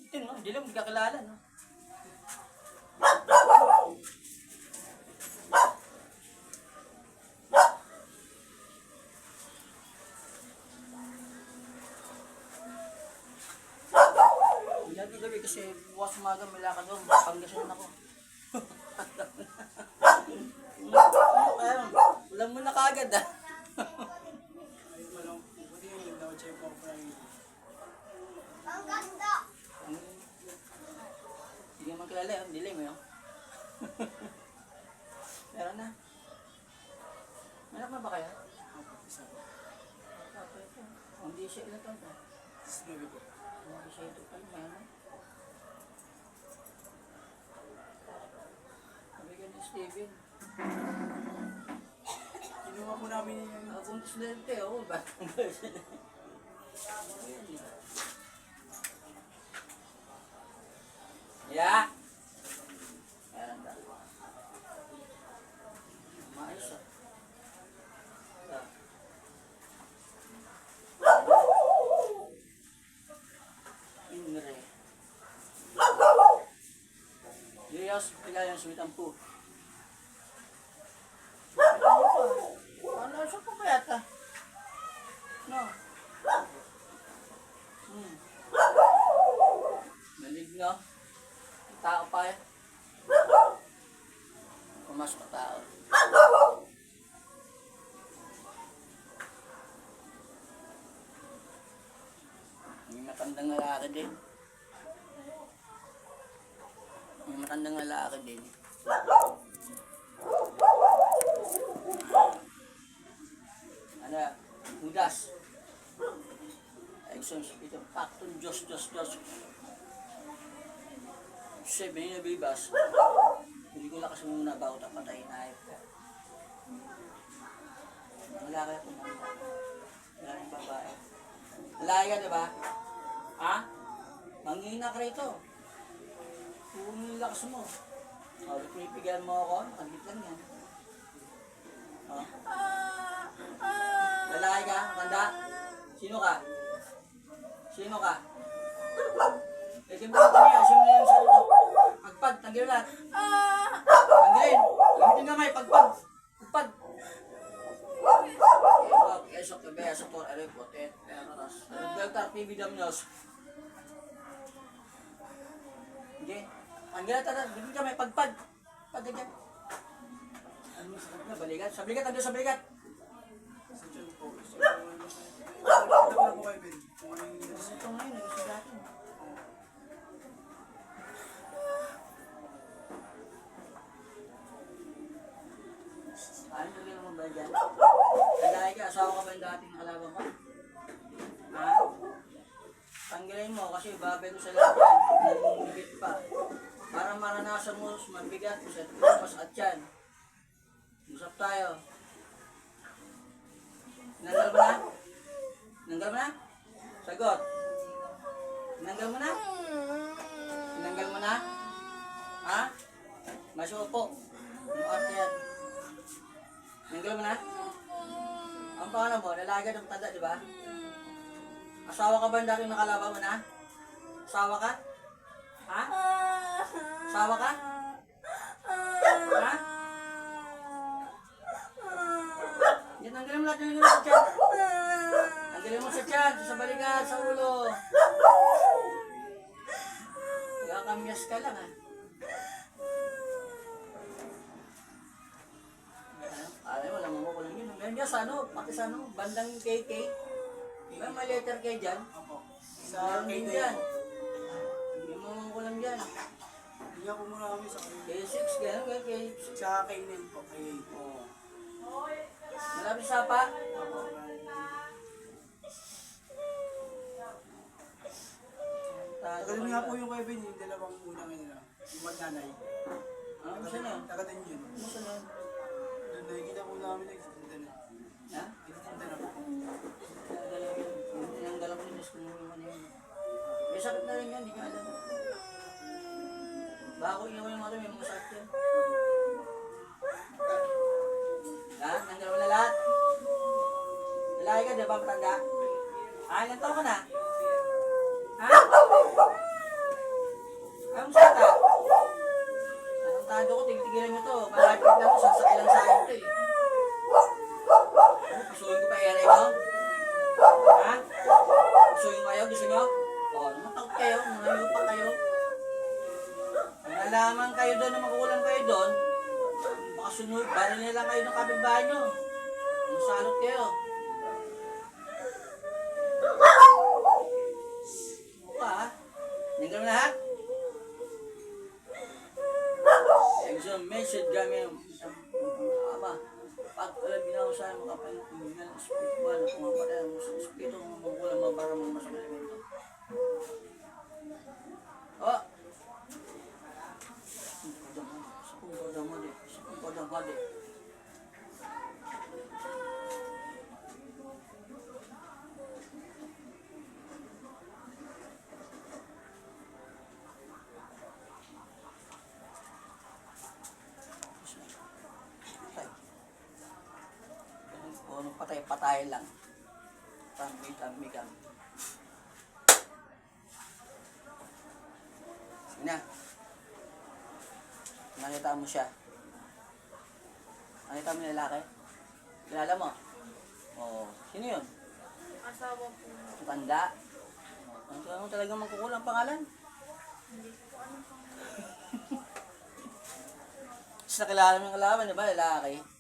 Yun, no? Hindi lang magkakilala, no? Hindi natin gabi kasi bukas umaga may lakad doon. Pangasinan ako. Ayun, ulam mo na kagad, ah. Hindi naman kilala yun, dilim yun. Meron na. Meron na ba kaya? Hindi siya ilan taon ba? Hindi siya ito pala, meron. Nabigyan ni Steven. Kinuha po namin yung... Akong estudyante, ako ba? Yeah. Ayan ba? Maayos ah. Inre. Diyos, pila yung sweet ang po. Ano, siya po ba yata? No. Maligno. Tao pa yan. Pumasok na tao. May matandang lalaki din. May matandang lalaki din. Ano? Hudas. Exxon ito. Paktun Diyos. Sabi na bibas. Hindi ko lakas muna bago tapatay na ayop ka. Wala kaya kumanda. Wala yung babae. Lalaki ka, diba? Ha? Manghihina ka rito. Kung yung lakas mo. O, pipigan mo ako. Nakagit lang yan. O. Lalaki ka? Manda? Sino ka? Sino ka? Pwede mo kami. Asin mo na yung salito. Pagpag. Tanggalin lahat. Tanggalin. Gamitin kamay. Pagpag. Pagpag. Esok ke bea sektor are potet peras. Delta TV damnos. Oke. Anggila tada gini ka may pagpag. Pagdagan. Ano sakit na balikat? Sa balikat ando sa balikat. Ito ngayon nagsugatin. Ano rin mo ba dyan? Dahil ka, asawa ka ba yung dating kalaban ko? Ha? Tanggalin mo kasi babay ko sa lahat yan. Nalungigit pa. Para maranasan mo mabigat sa tumas at yan. Usap tayo. Nanggal mo na? Nanggal mo na? Sagot. Nanggal mo na? Nanggal mo na? Ha? Masupo. Muarte yan. Nanggal mo na? Ang pangalan mo, lalaki ng tanda, di ba? Asawa ka ba dating nakalaban mo na? Asawa ka? Ha? Asawa ka? Ha? Yan, tanggalin mo lahat yung sa tiyan. Tanggalin mo sa tiyan, sa balikat, sa ulo. Kakamyas ka lang, ha? Alam mo, namumukulang yun. Ganyan sa ano, pati sa ano, bandang KK. Diba, may letter K dyan? Opo. Sa Sa din K9. dyan. Namumukulang dyan. Hindi ako muna kami sa K6, gano'n, K6. Sa K9 po. K8. Oo. Malapit sa pa. Tagal nga po yung Kevin, yung dalawang unang nila. Yung magnanay. Ano ba siya na? Tagadan yun. Ano siya na? Doon nakikita po namin nagtitinda na. Ha? Nagtitinda na po. Ang dalang linis ko yung ano yun. May sakit na rin yan, di ka alam. Bako iyaw yung may mga sakit yan. Ha? Nandang mo na lahat? Lalaki ka, di ba matanda? Ah, ilan taon ka na? Ha? O, namakag kayo, ngayon pa kayo. Kung nalaman kayo doon na magulang kayo doon, baka sunod, baril nila kayo ng kapitbahay nyo. Masalot kayo. Buka ha? Ninggal mo lahat? Examination kami. Aba, pag alam binahusahan mo kapag ng spiritual na pumapatay mo sa espiritu ng magulang mabara mo masamang elemento. Oh! Sa kong padang hali. Patay lang. Tambi kang. Sige na. Nakita mo siya. Nakita mo yung lalaki? Kilala mo? Oo. Sino yun? Asawa po. Tanda? Ano talagang magkukulang pangalan? Hindi ko ano pang... Tapos nakilala mo yung kalaban, di ba? Lalaki.